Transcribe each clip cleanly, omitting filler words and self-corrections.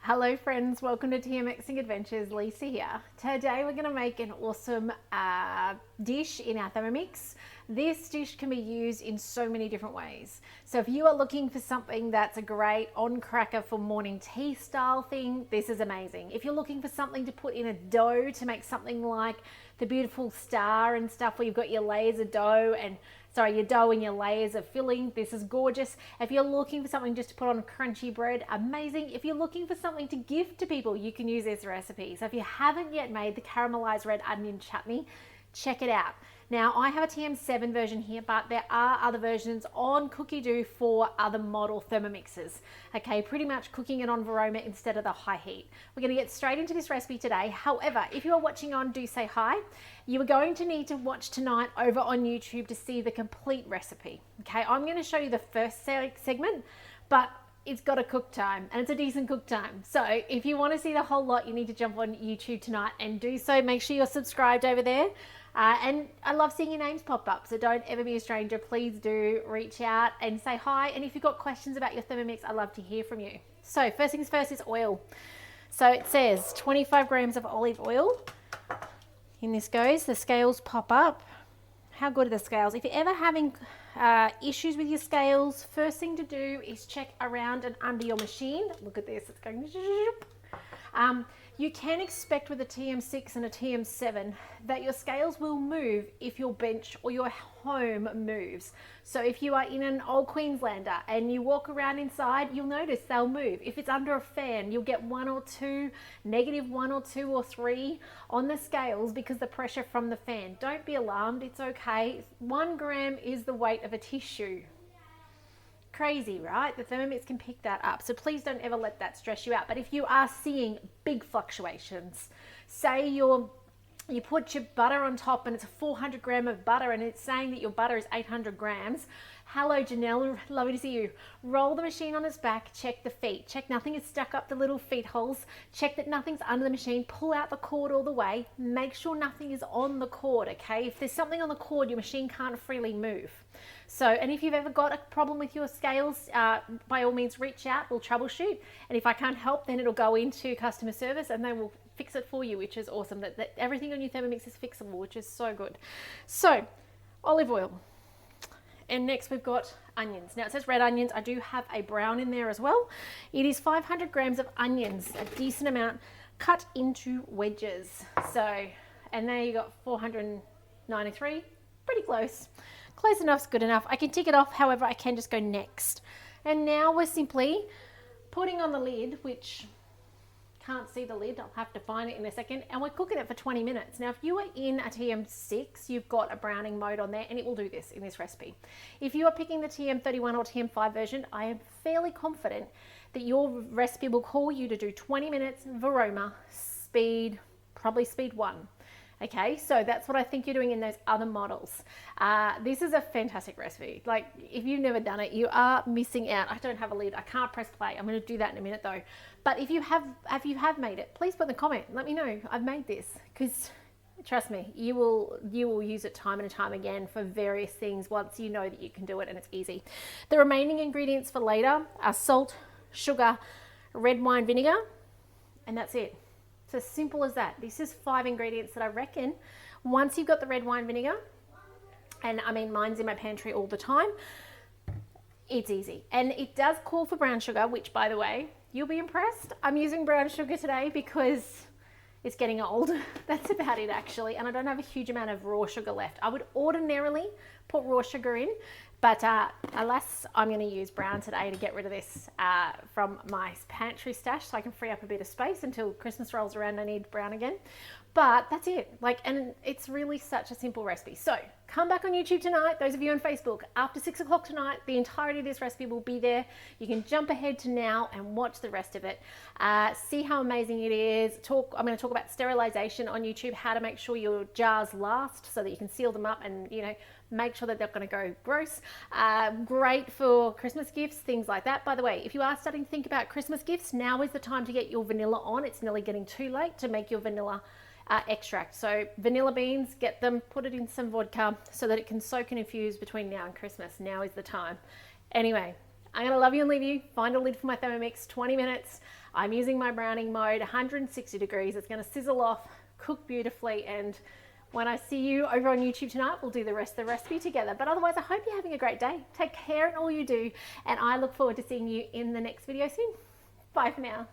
Hello friends, welcome to TMXing Adventures. Lisa here. Today we're going to make an awesome dish in our Thermomix. This dish can be used in so many different ways. So if you are looking for something that's a great on cracker for morning tea style thing, this is amazing. If you're looking for something to put in a dough to make something like the beautiful star and stuff where you've got your layers of dough and your dough and your layers of filling, this is gorgeous. If you're looking for something just to put on crunchy bread, amazing. If you're looking for something to give to people, you can use this recipe. So if you haven't yet made the Caramelized Red Onion Chutney, check it out. Now, I have a TM7 version here, but there are other versions on Cookidoo for other model Thermomixes. Okay, pretty much cooking it on Vorwerk instead of the high heat. We're going to get straight into this recipe today. However, if you are watching on Do Say Hi, you are going to need to watch tonight over on YouTube to see the complete recipe. Okay, I'm going to show you the first segment, but it's got a cook time and it's a decent cook time. So if you want to see the whole lot, you need to jump on YouTube tonight and do so. Make sure you're subscribed over there. And I love seeing your names pop up, so don't ever be a stranger. Please do reach out and say hi. And if you've got questions about your Thermomix, I'd love to hear from you. So first things first is oil. So it says 25 grams of olive oil. In this goes, the scales pop up. How good are the scales? If you're ever having issues with your scales, first thing to do is check around and under your machine. Look at this, it's going. You can expect with a TM6 and a TM7 that your scales will move if your bench or your home moves. So if you are in an old Queenslander and you walk around inside, you'll notice they'll move. If it's under a fan, you'll get one or two, negative one or two or three on the scales because the pressure from the fan. Don't be alarmed, it's okay. 1 gram is the weight of a tissue. Crazy, right? The Thermomix can pick that up. So please don't ever let that stress you out. But if you are seeing big fluctuations, say you put your butter on top and it's a 400 gram of butter and it's saying that your butter is 800 grams. Hello, Janelle, lovely to see you. Roll the machine on its back, check the feet. Check nothing is stuck up the little feet holes. Check that nothing's under the machine. Pull out the cord all the way. Make sure nothing is on the cord, okay? If there's something on the cord, your machine can't freely move. So, and if you've ever got a problem with your scales, by all means reach out, we'll troubleshoot. And if I can't help, then it'll go into customer service and they will fix it for you, which is awesome. That everything on your Thermomix is fixable, which is so good. So, olive oil. And next we've got onions. Now it says red onions. I do have a brown in there as well. It is 500 grams of onions, a decent amount, cut into wedges. So, and there you got 493, pretty close. Close enough's good enough. I can tick it off, however, I can just go next. And now we're simply putting on the lid, which can't see the lid, I'll have to find it in a second, and we're cooking it for 20 minutes. Now, if you are in a TM6, you've got a browning mode on there, and it will do this in this recipe. If you are picking the TM31 or TM5 version, I am fairly confident that your recipe will call you to do 20 minutes Vorwerk, speed, probably speed 1. Okay, so that's what I think you're doing in those other models. This is a fantastic recipe. Like, if you've never done it, you are missing out. I don't have a lid. I can't press play. I'm going to do that in a minute though. But if you have made it, please put in the comment. Let me know I've made this, because trust me, you will use it time and time again for various things once you know that you can do it and it's easy. The remaining ingredients for later are salt, sugar, red wine vinegar, and that's it. It's as simple as that. This is 5 ingredients that I reckon once you've got the red wine vinegar, and I mean mine's in my pantry all the time, it's easy. And it does call for brown sugar, which by the way, you'll be impressed. I'm using brown sugar today because it's getting old. That's about it actually. And I don't have a huge amount of raw sugar left. I would ordinarily put raw sugar in, but alas, I'm going to use brown today to get rid of this from my pantry stash so I can free up a bit of space until Christmas rolls around. I need brown again. But that's it. And it's really such a simple recipe. So come back on YouTube tonight. Those of you on Facebook, after 6 o'clock tonight, the entirety of this recipe will be there. You can jump ahead to now and watch the rest of it. See how amazing it is. I'm going to talk about sterilization on YouTube, how to make sure your jars last so that you can seal them up and, make sure that they're going to go gross. Great for Christmas gifts, things like that. By the way, if you are starting to think about Christmas gifts, now is the time to get your vanilla on. It's nearly getting too late to make your vanilla extract. So vanilla beans, get them, put it in some vodka so that it can soak and infuse between now and Christmas. Now is the time. Anyway, I'm going to love you and leave you. Find a lid for my Thermomix, 20 minutes. I'm using my browning mode, 160 degrees. It's going to sizzle off, cook beautifully, and when I see you over on YouTube tonight, we'll do the rest of the recipe together. But otherwise, I hope you're having a great day. Take care in all you do, and I look forward to seeing you in the next video soon. Bye for now.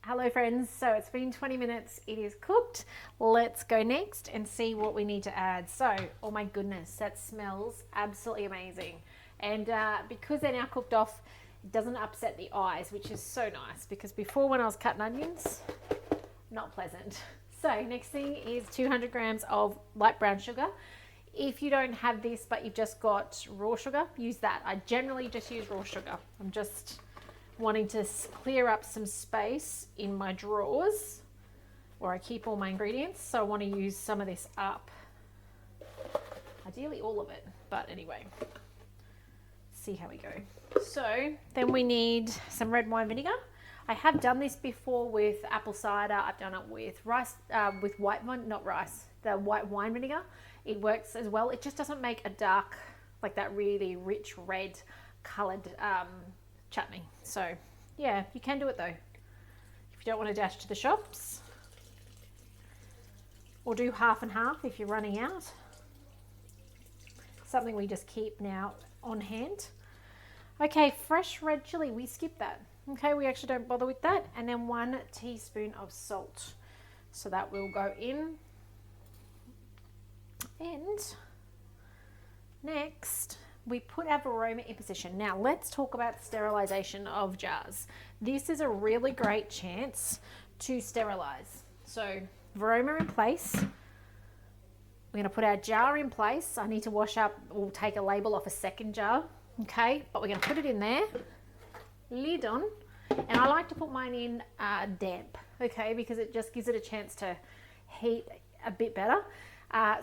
Hello friends, so it's been 20 minutes, it is cooked. Let's go next and see what we need to add. So, oh my goodness, that smells absolutely amazing. And because they're now cooked off, it doesn't upset the eyes, which is so nice, because before when I was cutting onions, not pleasant. So next thing is 200 grams of light brown sugar. If you don't have this, but you've just got raw sugar, use that. I generally just use raw sugar. I'm just wanting to clear up some space in my drawers where I keep all my ingredients. So I want to use some of this up. Ideally all of it, but anyway, see how we go. So then we need some red wine vinegar. I have done this before with apple cider. I've done it with rice, with white wine, not rice, the white wine vinegar. It works as well. It just doesn't make a dark, like that really rich red colored chutney. So yeah, you can do it though. If you don't want to dash to the shops, or do half and half if you're running out. Something we just keep now on hand. Okay, fresh red chili, we skip that. Okay, we actually don't bother with that. And then 1 teaspoon of salt. So that will go in. And next, we put our Vorwerk in position. Now, let's talk about sterilization of jars. This is a really great chance to sterilize. So, Vorwerk in place. We're going to put our jar in place. I need to wash up, we'll take a label off a second jar. Okay, but we're going to put it in there. Lid on, and I like to put mine in damp, okay, because it just gives it a chance to heat a bit better.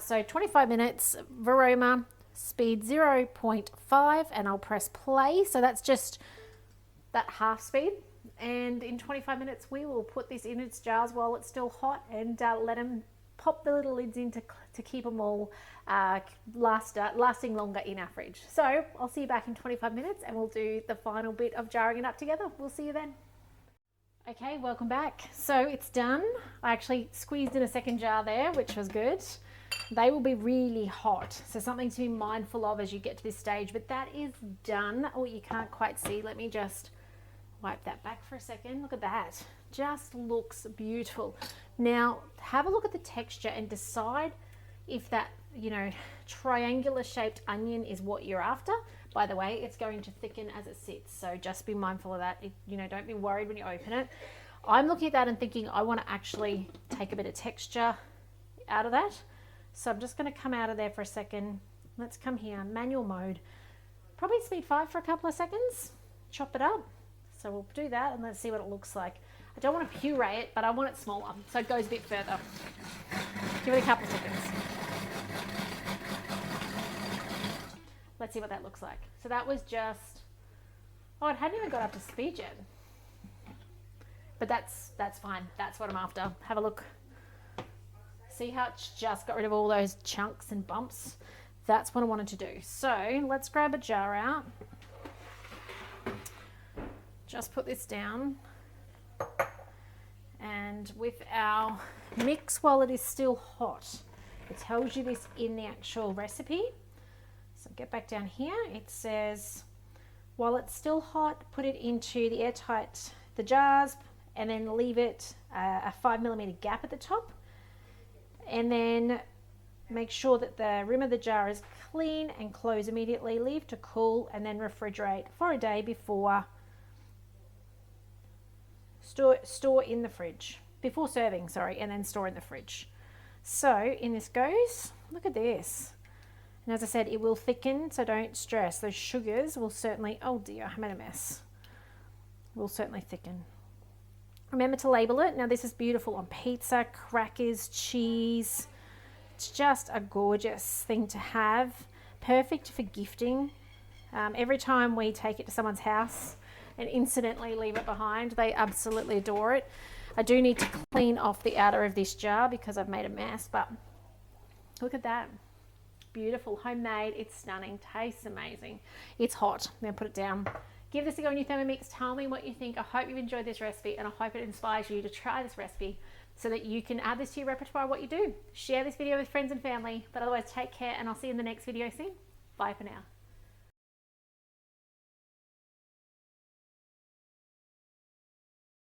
So 25 minutes, Vorwerk, speed 0.5, and I'll press play. So that's just that half speed, and in 25 minutes we will put this in its jars while it's still hot, and let them pop the little lids in to keep them all lasting longer in our fridge. So I'll see you back in 25 minutes and we'll do the final bit of jarring it up together. We'll see you then. Okay, welcome back. So it's done. I actually squeezed in a second jar there, which was good. They will be really hot, so something to be mindful of as you get to this stage, but that is done. Oh, you can't quite see. Let me just wipe that back for a second. Look at that. Just looks beautiful. Now, have a look at the texture and decide if that, you know, triangular shaped onion is what you're after. By the way, it's going to thicken as it sits, so just be mindful of that. You know, don't be worried when you open it. I'm looking at that and thinking I want to actually take a bit of texture out of that. So I'm just going to come out of there for a second. Let's come here, manual mode. Probably speed 5 for a couple of seconds. Chop it up. So we'll do that and let's see what it looks like. I don't want to puree it, but I want it smaller, so it goes a bit further. Give it a couple of seconds. Let's see what that looks like. So that was just, oh, it hadn't even got up to speed yet. But that's fine. That's what I'm after. Have a look. See how it's just got rid of all those chunks and bumps? That's what I wanted to do. So let's grab a jar out. Just put this down. And with our mix while it is still hot, it tells you this in the actual recipe. So get back down here. It says, while it's still hot, put it into the airtight, the jars, and then leave it a 5mm gap at the top. And then make sure that the rim of the jar is clean and close immediately. Leave to cool and then refrigerate for a day before store in the fridge. Before serving, sorry, and then store in the fridge. So in this goes. Look at this. And as I said, it will thicken, so don't stress. Those sugars will certainly, oh dear, I made a mess. Will certainly thicken. Remember to label it. Now this is beautiful on pizza, crackers, cheese. It's just a gorgeous thing to have. Perfect for gifting. Every time we take it to someone's house and incidentally leave it behind, they absolutely adore it. I do need to clean off the outer of this jar because I've made a mess, but look at that. beautiful, homemade. It's stunning, tastes amazing. It's hot. I'm gonna put it down. Give this a go on your Thermomix. Tell me what you think. I hope you've enjoyed this recipe, and I hope it inspires you to try this recipe so that you can add this to your repertoire, what you do. Share this video with friends and family, but otherwise take care, and I'll see you in the next video soon. Bye for now.